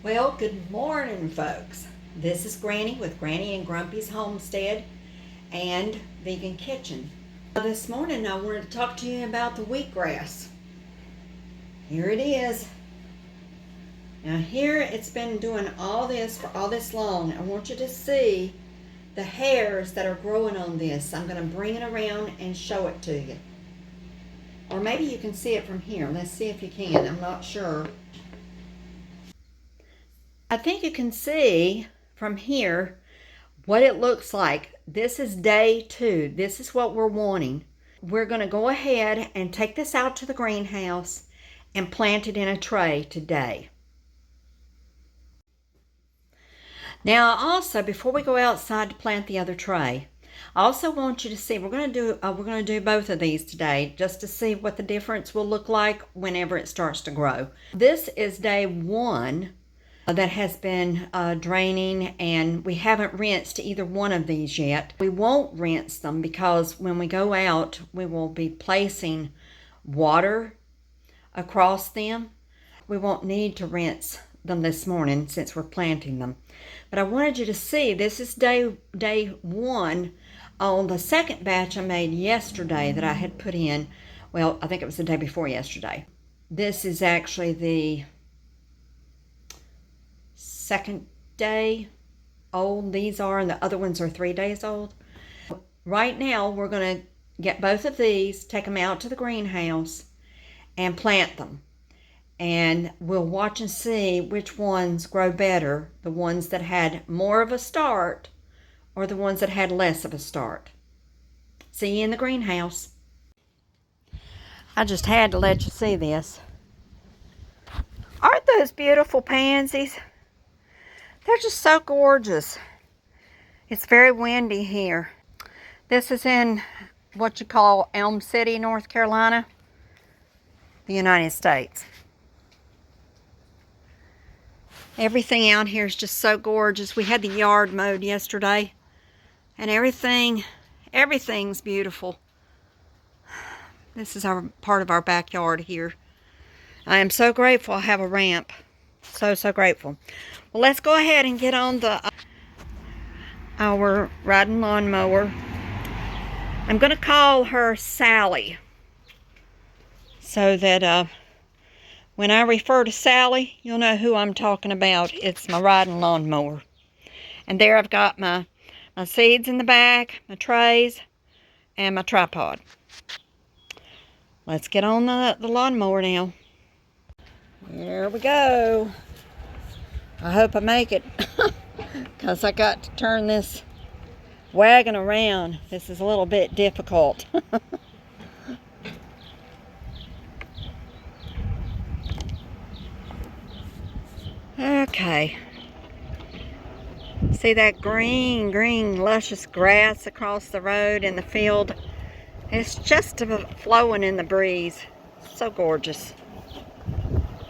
Well, good morning, folks. This is Granny with Granny and Grumpy's Homestead and Vegan Kitchen. This morning I wanted to talk to you about the wheatgrass. Here it is. Now here it's been doing all this for all this long. I want you to see the hairs that are growing on this. I'm going to bring it around and show it to you. Or maybe you can see it from here. Let's see if you can. I'm not sure. I think you can see from here what it looks like. This is day 2. This is what we're wanting. We're going to go ahead and take this out to the greenhouse and plant it in a tray today. Now also, before we go outside to plant the other tray, I also want you to see, we're going to do both of these today just to see what the difference will look like whenever it starts to grow. This is day 1 that has been draining, and we haven't rinsed either one of these yet. We won't rinse them because when we go out, we will be placing water across them. We won't need to rinse them this morning since we're planting them. But I wanted you to see, this is day 1 on the second batch I made yesterday that I had put in. Well, I think it was the day before yesterday. This is actually the second day old these are, and the other ones are 3 days old. Right now we're going to get both of these, take them out to the greenhouse and plant them, and we'll watch and see which ones grow better, the ones that had more of a start or the ones that had less of a start. See you in the greenhouse. I just had to let you see this. Aren't those beautiful pansies? They're just so gorgeous. It's very windy here. This is in what you call Elm City, North Carolina, the United States. Everything out here is just so gorgeous. We had the yard mowed yesterday, and everything's beautiful. This is our part of our backyard here. I am so grateful I have a ramp. So grateful. Well, let's go ahead and get on our riding lawnmower. I'm going to call her Sally, so that when I refer to Sally, you'll know who I'm talking about. It's my riding lawnmower. And there I've got my seeds in the back, my trays, and my tripod. Let's get on the lawnmower now. Here we go. I hope I make it, because I got to turn this wagon around. This is a little bit difficult. Okay. See that green, luscious grass across the road in the field? It's just flowing in the breeze. So gorgeous.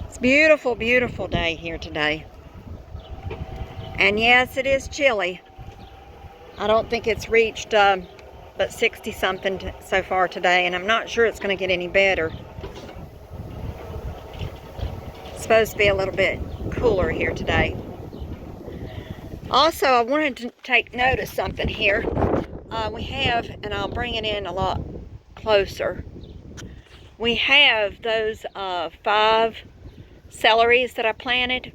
It's a beautiful, beautiful day here today. And yes, it is chilly. I don't think it's reached but 60-something so far today, and I'm not sure it's going to get any better. It's supposed to be a little bit cooler here today. Also, I wanted to take note of something here. We have, and I'll bring it in a lot closer, we have those 5 celeries that I planted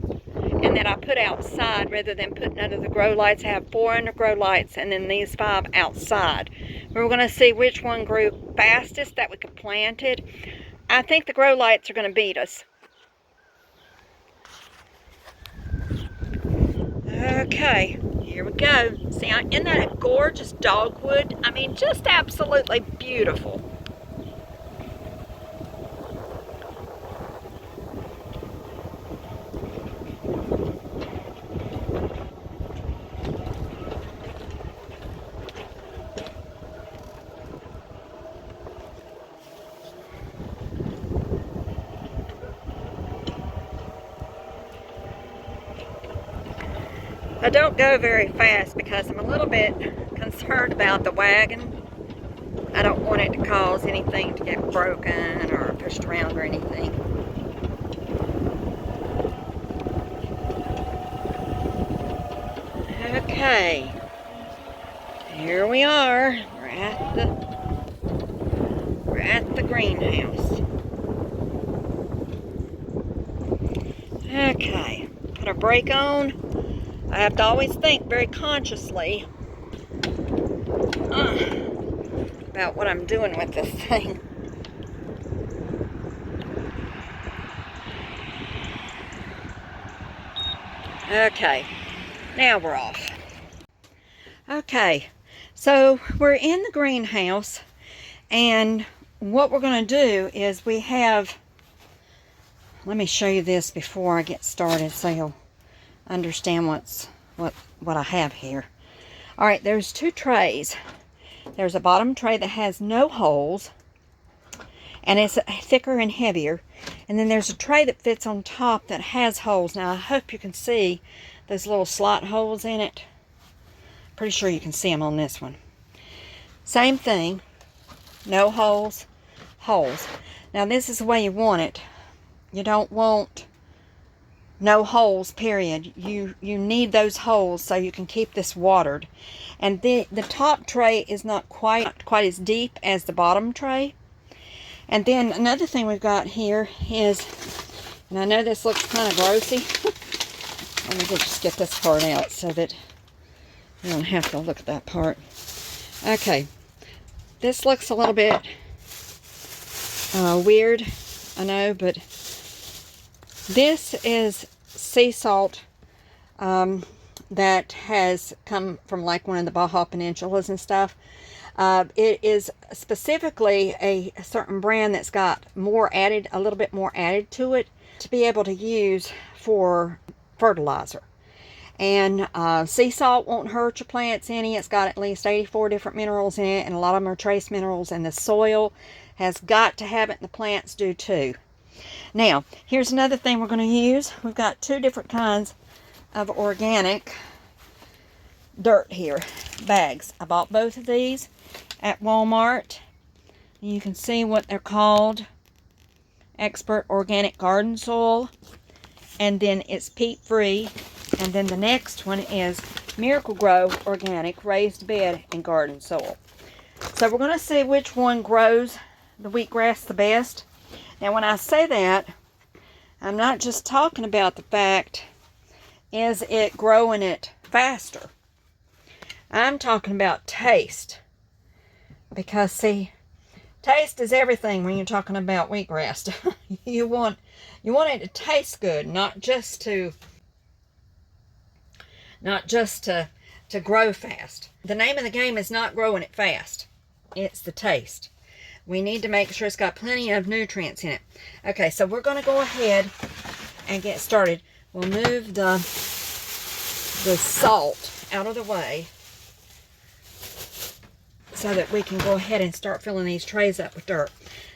and that I put outside rather than putting under the grow lights. I have 4 under grow lights and then these 5 outside. We're going to see which one grew fastest that we could plant it. I think the grow lights are going to beat us. Okay, here we go. See, isn't that a gorgeous dogwood? I mean, just absolutely beautiful. I don't go very fast because I'm a little bit concerned about the wagon. I don't want it to cause anything to get broken or pushed around or anything. Okay, here we are. We're at the greenhouse. Okay, put a brake on. I have to always think very consciously about what I'm doing with this thing. Okay, now we're off. Okay, so we're in the greenhouse, and what we're going to do is we have, let me show you this before I get started so you'll understand what I have here. All right, there's two trays. There's a bottom tray that has no holes, and it's thicker and heavier. And then there's a tray that fits on top that has holes. Now, I hope you can see those little slot holes in it. Pretty sure you can see them on this one. Same thing, no holes, holes. Now, this is the way you want it. You don't want no holes, period. You need those holes so you can keep this watered. And the top tray is not quite as deep as the bottom tray. And then another thing we've got here is, and I know this looks kind of grossy. Let me just get this part out so that you don't have to look at that part. Okay, this looks a little bit weird, I know, but this is sea salt that has come from like one of the Baja Peninsulas and stuff. It is specifically a certain brand that's got more added, a little bit more added to it to be able to use for fertilizer. And sea salt won't hurt your plants any. It's got at least 84 different minerals in it, and a lot of them are trace minerals, and the soil has got to have it, and the plants do too. Now, here's another thing we're going to use. We've got two different kinds of organic dirt here, bags. I bought both of these at Walmart. You can see what they're called. Expert Organic Garden Soil. And then it's peat free. And then the next one is Miracle Grow Organic Raised Bed and Garden Soil. So we're going to see which one grows the wheatgrass the best. Now when I say that, I'm not just talking about the fact, is it growing it faster? I'm talking about taste. Because see, taste is everything when you're talking about wheatgrass. you want it to taste good, not just to grow fast. The name of the game is not growing it fast. It's the taste. We need to make sure it's got plenty of nutrients in it. Okay, so we're going to go ahead and get started. We'll move the salt out of the way so that we can go ahead and start filling these trays up with dirt.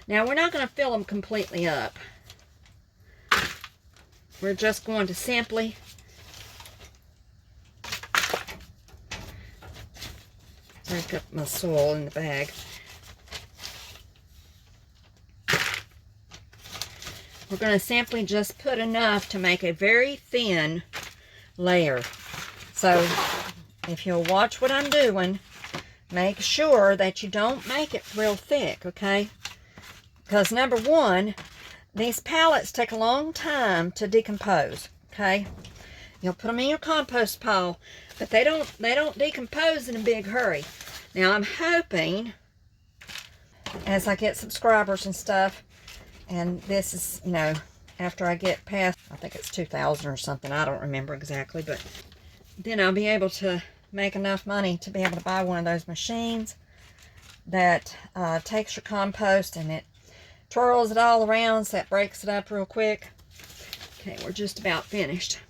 Now, we're not going to fill them completely up. We're just going to simply break up my soil in the bag. We're going to simply just put enough to make a very thin layer. So, if you'll watch what I'm doing, make sure that you don't make it real thick, okay? Because number one, these pallets take a long time to decompose, okay? You'll put them in your compost pile, but they don't decompose in a big hurry. Now, I'm hoping, as I get subscribers and stuff, and this is, you know, after I get past, I think it's 2,000 or something, I don't remember exactly, but then I'll be able to make enough money to be able to buy one of those machines that takes your compost and it twirls it all around so that breaks it up real quick. Okay, we're just about finished.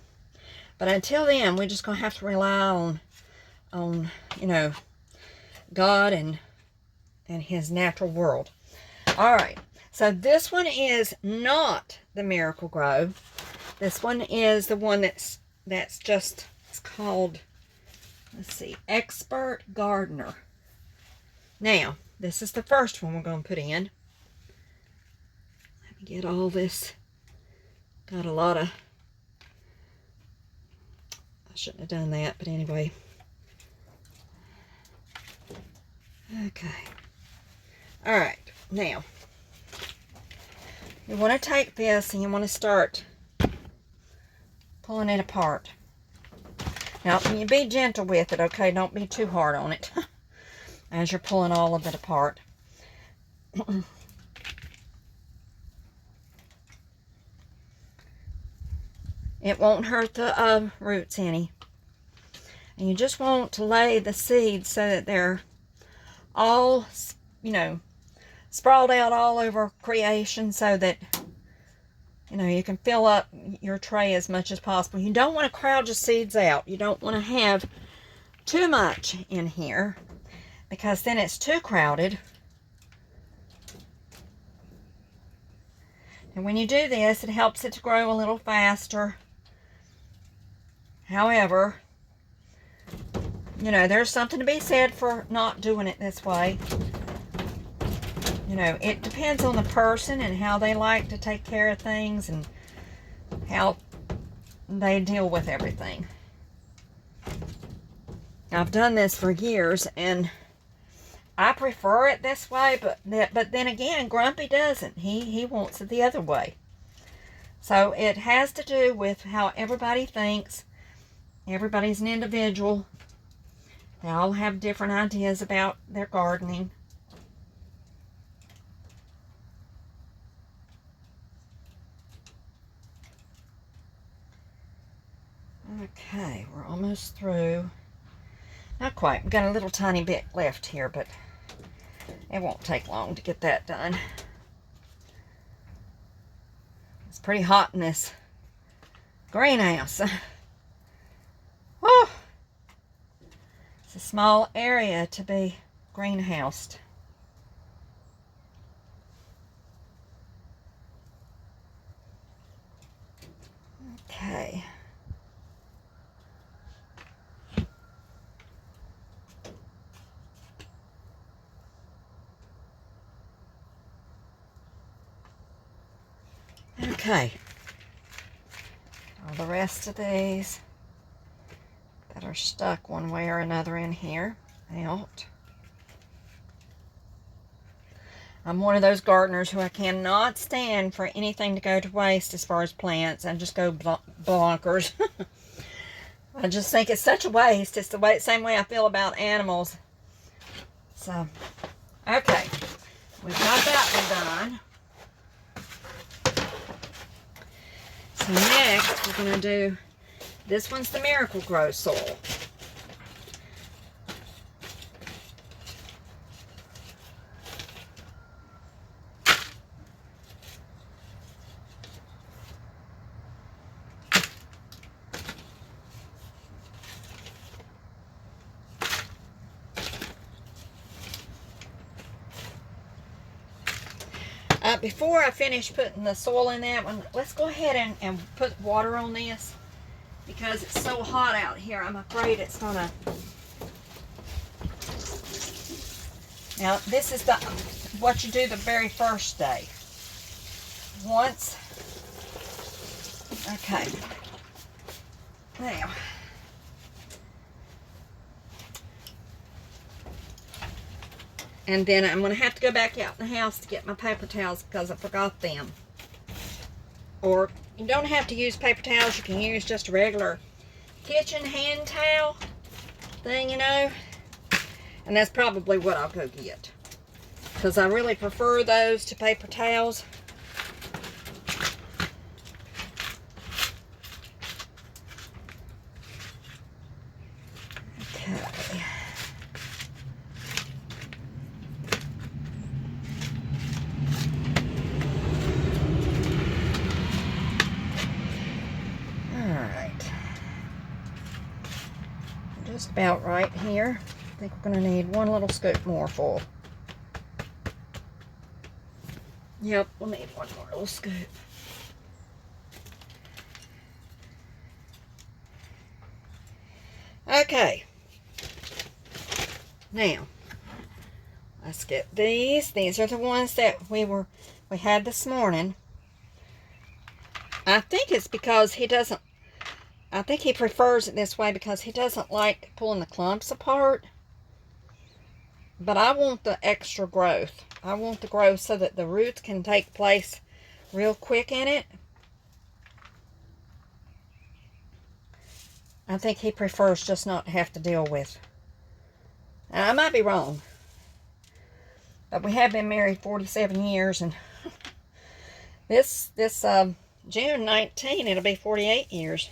But until then, we're just going to have to rely on you know, God and His natural world. All right. So this one is not the Miracle Grow. This one is the one that's just, it's called, let's see, Expert Gardener. Now, this is the first one we're going to put in. Let me get all this. Got a lot of I shouldn't have done that, but anyway. Okay. All right, now you want to take this and you want to start pulling it apart. Now, you be gentle with it, okay? Don't be too hard on it as you're pulling all of it apart. It won't hurt the roots any. And you just want to lay the seeds so that they're all, you know, sprawled out all over creation so that, you know, you can fill up your tray as much as possible. You don't want to crowd your seeds out. You don't want to have too much in here because then it's too crowded. And when you do this, it helps it to grow a little faster. However, you know, there's something to be said for not doing it this way. You know, it depends on the person and how they like to take care of things and how they deal with everything. I've done this for years and I prefer it this way, but then again, Grumpy doesn't. He wants it the other way. So it has to do with how everybody thinks. Everybody's an individual. They all have different ideas about their gardening. Okay, we're almost through. Not quite. We've got a little tiny bit left here, but it won't take long to get that done. It's pretty hot in this greenhouse. Oh, it's a small area to be greenhoused. Okay. Okay. All the rest of these that are stuck one way or another in here out. I'm one of those gardeners who I cannot stand for anything to go to waste as far as plants. I just go bonkers. I just think it's such a waste. It's the same way I feel about animals. So, okay. We've got that one done. So next, we're going to do, this one's the Miracle Grow soil. Before I finish putting the soil in that one, let's go ahead and put water on this because it's so hot out here. I'm afraid it's gonna. Now this is what you do the very first day. Once, okay. Now. And then I'm going to have to go back out in the house to get my paper towels because I forgot them. Or you don't have to use paper towels. You can use just a regular kitchen hand towel thing, you know. And that's probably what I'll go get. Because I really prefer those to paper towels. About right here. I think we're going to need one little scoop more full. Yep, we'll need one more little scoop. Okay. Now, let's get these. These are the ones that we had this morning. I think it's because he doesn't, I think he prefers it this way because he doesn't like pulling the clumps apart. But I want the extra growth. I want the growth so that the roots can take place real quick in it. I think he prefers just not to have to deal with. And I might be wrong. But we have been married 47 years, and this June 19, it'll be 48 years.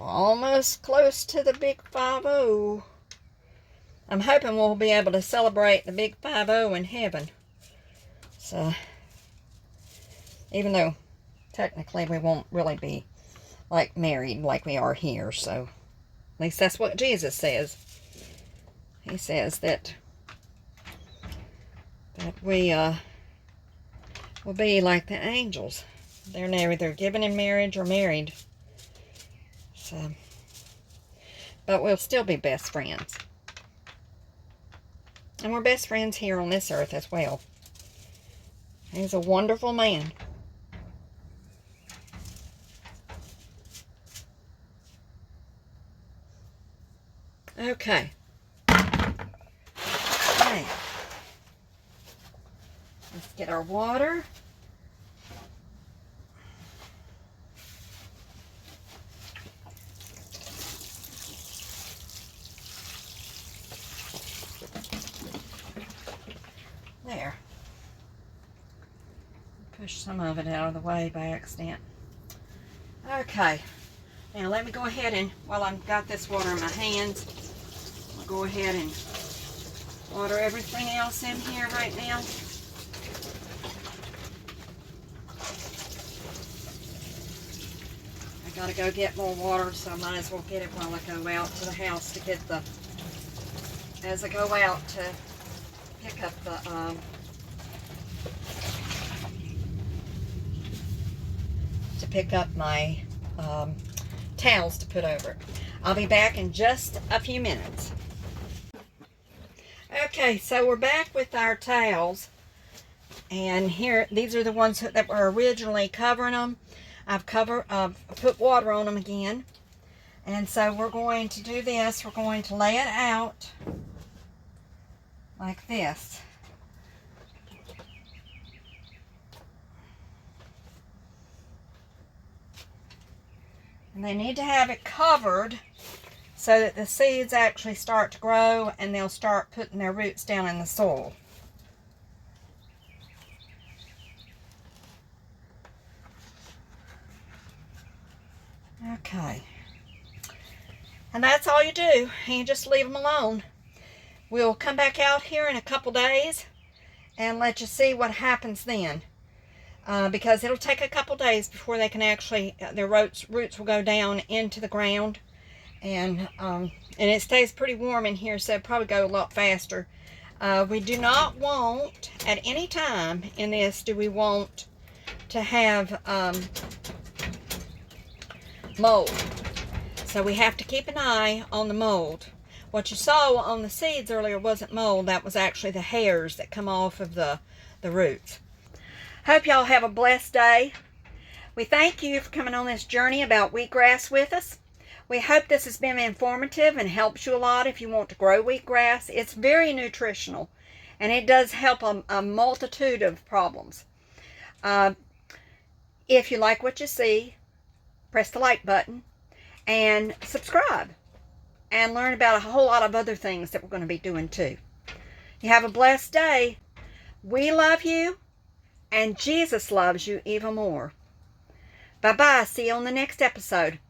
Almost close to the big 50. I'm hoping we'll be able to celebrate the big 50 in heaven. So, even though technically we won't really be like married like we are here, so at least that's what Jesus says. He says that we will be like the angels. They're either given in marriage or married. So, but we'll still be best friends. And we're best friends here on this earth as well. He's a wonderful man. Okay. Now, let's get our water. There. Push some of it out of the way by accident. Okay. Now let me go ahead and, while I've got this water in my hands, I'll go ahead and water everything else in here right now. I gotta go get more water, so I might as well get it while I go out to the house to get the, as I go out to pick up the, my towels to put over it. I'll be back in just a few minutes. Okay, so we're back with our towels, and here, these are the ones that were originally covering them. I've put water on them again, and so we're going to do this. We're going to lay it out like this. And they need to have it covered so that the seeds actually start to grow and they'll start putting their roots down in the soil. Okay. And that's all you do. You just leave them alone. We'll come back out here in a couple days and let you see what happens then. Because it'll take a couple days before they can actually, their roots will go down into the ground. And it stays pretty warm in here, so it'll probably go a lot faster. We do not want, at any time in this, do we want to have mold. So we have to keep an eye on the mold. What you saw on the seeds earlier wasn't mold, that was actually the hairs that come off of the roots. Hope y'all have a blessed day. We thank you for coming on this journey about wheatgrass with us. We hope this has been informative and helps you a lot if you want to grow wheatgrass. It's very nutritional, and it does help a multitude of problems. If you like what you see, press the like button and subscribe and learn about a whole lot of other things that we're going to be doing too. You have a blessed day. We love you. And Jesus loves you even more. Bye-bye. See you on the next episode.